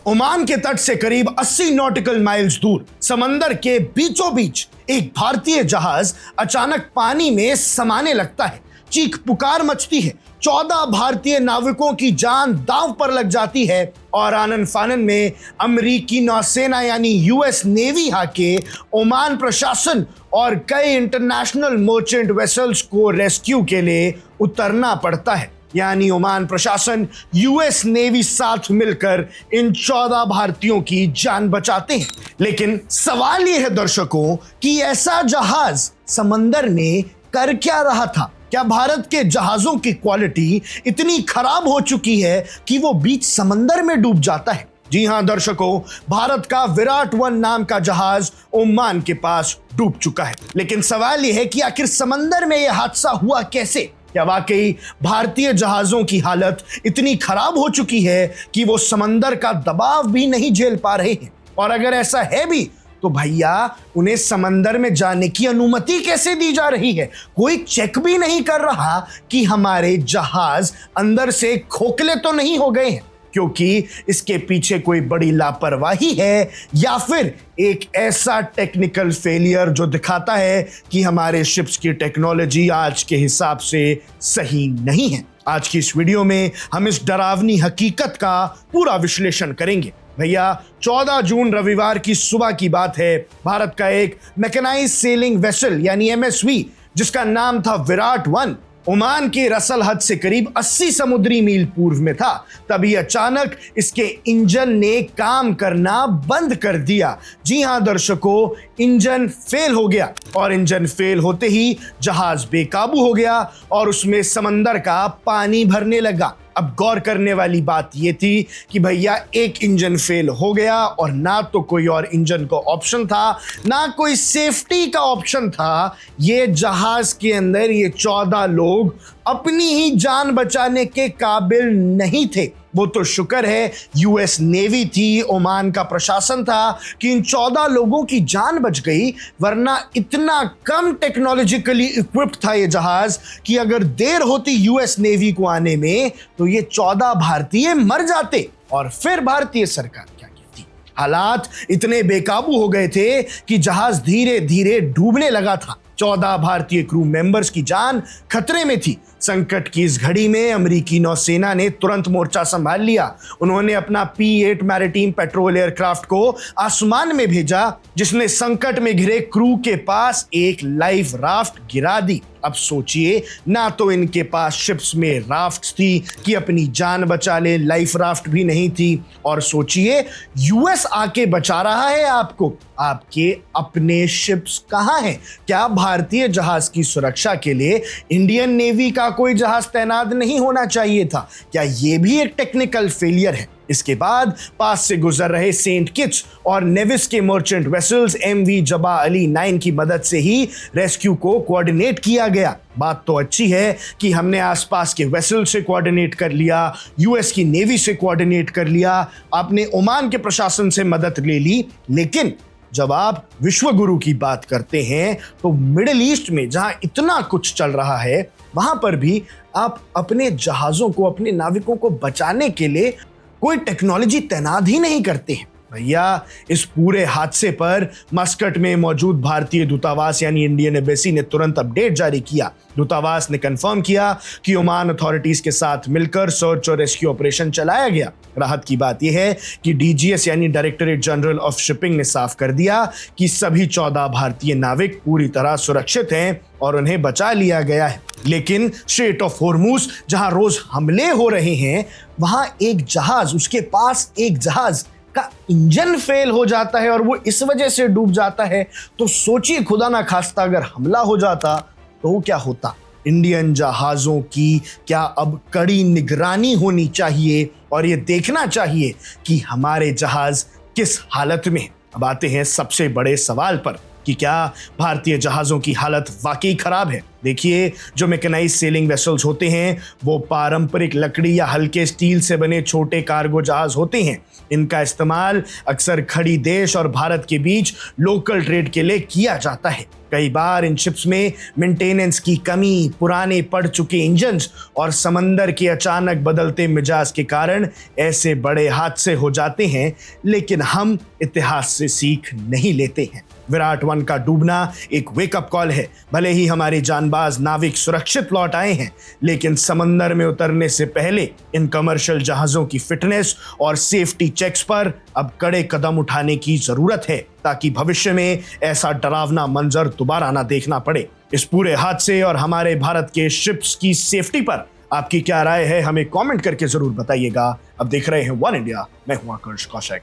Oman के तट से करीब 80 नॉटिकल माइल्स दूर समंदर के बीचों बीच एक भारतीय जहाज अचानक पानी में समाने लगता है। चीख पुकार मचती है। 14 भारतीय नाविकों की जान दांव पर लग जाती है और आनन फानन में अमेरिकी नौसेना यानी यूएस नेवी हाके ओमान प्रशासन और कई इंटरनेशनल मर्चेंट वेसल्स को रेस्क्यू के लिए उतरना पड़ता है। यानी ओमान प्रशासन यूएस नेवी साथ मिलकर इन 14 भारतीयों की जान बचाते हैं। लेकिन सवाल यह है दर्शकों कि ऐसा जहाज समंदर में कर क्या रहा था? क्या भारत के जहाजों की क्वालिटी इतनी खराब हो चुकी है कि वो बीच समंदर में डूब जाता है? जी हां दर्शकों, भारत का विराट-1 नाम का जहाज ओमान के पास डूब चुका है। लेकिन सवाल यह है कि आखिर समंदर में यह हादसा हुआ कैसे? क्या वाकई भारतीय जहाजों की हालत इतनी खराब हो चुकी है कि वो समंदर का दबाव भी नहीं झेल पा रहे हैं? और अगर ऐसा है भी तो भैया उन्हें समंदर में जाने की अनुमति कैसे दी जा रही है? कोई चेक भी नहीं कर रहा कि हमारे जहाज अंदर से खोखले तो नहीं हो गए हैं, क्योंकि इसके पीछे कोई बड़ी लापरवाही है या फिर एक ऐसा टेक्निकल फेलियर जो दिखाता है कि हमारे शिप्स की टेक्नोलॉजी आज के हिसाब से सही नहीं है। आज की इस वीडियो में हम इस डरावनी हकीकत का पूरा विश्लेषण करेंगे। भैया 14 जून रविवार की सुबह की बात है। भारत का एक मैकेनाइज्ड सेलिंग वेसल यानी एमएसवी जिसका नाम था विराट-1 ओमान के रसल हद से करीब 80 समुद्री मील पूर्व में था। तभी अचानक इसके इंजन ने काम करना बंद कर दिया। जी हां दर्शकों, इंजन फेल हो गया और इंजन फेल होते ही जहाज बेकाबू हो गया और उसमें समंदर का पानी भरने लगा। अब गौर करने वाली बात यह थी कि भैया एक इंजन फेल हो गया और ना तो कोई और इंजन का ऑप्शन था, ना कोई सेफ्टी का ऑप्शन था। ये जहाज के अंदर ये 14 लोग अपनी ही जान बचाने के काबिल नहीं थे। वो तो शुक्र है यूएस नेवी थी, ओमान का प्रशासन था कि इन 14 लोगों की जान बच गई, वरना इतना कम टेक्नोलॉजिकली इक्विप्ड था ये जहाज कि अगर देर होती यूएस नेवी को आने में तो ये 14 भारतीय मर जाते। और फिर भारतीय सरकार क्या कहती? हालात इतने बेकाबू हो गए थे कि जहाज धीरे धीरे डूबने लगा था। 14 भारतीय क्रू मेंबर्स की जान खतरे में थी। संकट की इस घड़ी में अमेरिकी नौसेना ने तुरंत मोर्चा संभाल लिया। उन्होंने अपना P-8 मैरिटाइम पेट्रोल एयरक्राफ्ट को आसमान में भेजा, जिसने संकट में घिरे क्रू के पास एक लाइफ राफ्ट गिरा दी। अब सोचिए, ना तो इनके पास शिप्स में राफ्ट थी कि अपनी जान बचा ले, लाइफ राफ्ट भी नहीं थी। और सोचिए, यूएस आके बचा रहा है आपको, आपके अपने शिप्स कहां हैं? क्या भारतीय जहाज की सुरक्षा के लिए इंडियन नेवी का कोई जहाज तैनात नहीं होना चाहिए था? क्या यह भी एक टेक्निकल फेलियर है? इसके बाद पास से गुजर रहे सेंट किट्स और नेविस के मर्चेंट वेसल्स MV जबा अली 9 की मदद से ही रेस्क्यू को कोऑर्डिनेट किया गया। बात तो अच्छी है कि हमने आसपास के वेसल से कोऑर्डिनेट कर लिया, यूएस की नेवी से कोऑर्डिनेट कर लिया, आपने ओमान के प्रशासन से मदद ले ली। लेकिन जब आप विश्वगुरु की बात करते हैं तो मिडिल ईस्ट में जहां इतना कुछ चल रहा है, वहां पर भी आप अपने जहाजों को, अपने नाविकों को बचाने के लिए कोई टेक्नोलॉजी तैनात ही नहीं करते हैं। भैया इस पूरे हादसे पर मस्कट में मौजूद भारतीय दूतावास यानी इंडियन एम्बेसी ने तुरंत अपडेट जारी किया। दूतावास ने कंफर्म किया कि ओमान अथॉरिटीज के साथ मिलकर सर्च और रेस्क्यू ऑपरेशन चलाया गया। राहत की बात यह है कि DGS यानी डायरेक्टरेट जनरल ऑफ शिपिंग ने साफ कर दिया कि सभी 14 भारतीय नाविक पूरी तरह सुरक्षित हैं और उन्हें बचा लिया गया है। लेकिन स्ट्रेट ऑफ होर्मुज जहां रोज हमले हो रहे हैं, वहां एक जहाज, उसके पास एक जहाज का इंजन फेल हो जाता है और वो इस वजह से डूब जाता है। तो सोचिए, खुदा ना खास्ता अगर हमला हो जाता तो क्या होता? इंडियन जहाजों की क्या अब कड़ी निगरानी होनी चाहिए और ये देखना चाहिए कि हमारे जहाज किस हालत में। अब आते हैं सबसे बड़े सवाल पर कि क्या भारतीय जहाजों की हालत वाकई खराब है। देखिए, जो मैकेनाइज्ड सेलिंग वेसल्स होते हैं वो पारंपरिक लकड़ी या हल्के स्टील से बने छोटे कार्गो जहाज होते हैं। इनका इस्तेमाल अक्सर खड़ी देश और भारत के बीच लोकल ट्रेड के लिए किया जाता है। कई बार इन शिप्स में मेंटेनेंस की कमी, पुराने पड़ चुके इंजन्स और समंदर के अचानक बदलते मिजाज के कारण ऐसे बड़े हादसे हो जाते हैं, लेकिन हम इतिहास से सीख नहीं लेते हैं। विराट 1 का डूबना एक वेकअप कॉल है। भले ही हमारे जानबाज नाविक सुरक्षित लौट आए हैं, लेकिन समंदर में उतरने से पहले इन कमर्शियल जहाजों की फिटनेस और सेफ्टी चेक्स पर अब कड़े कदम उठाने की जरूरत है, ताकि भविष्य में ऐसा डरावना मंजर दोबारा ना देखना पड़े। इस पूरे हादसे और हमारे भारत के शिप्स की सेफ्टी पर आपकी क्या राय है, हमें कमेंट करके जरूर बताइएगा। अब देख रहे हैं वन इंडिया, मैं हूं आकर्ष Kaushik.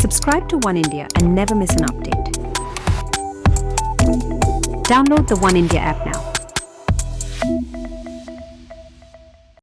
Subscribe to One India and never miss an update. Download the One India app now.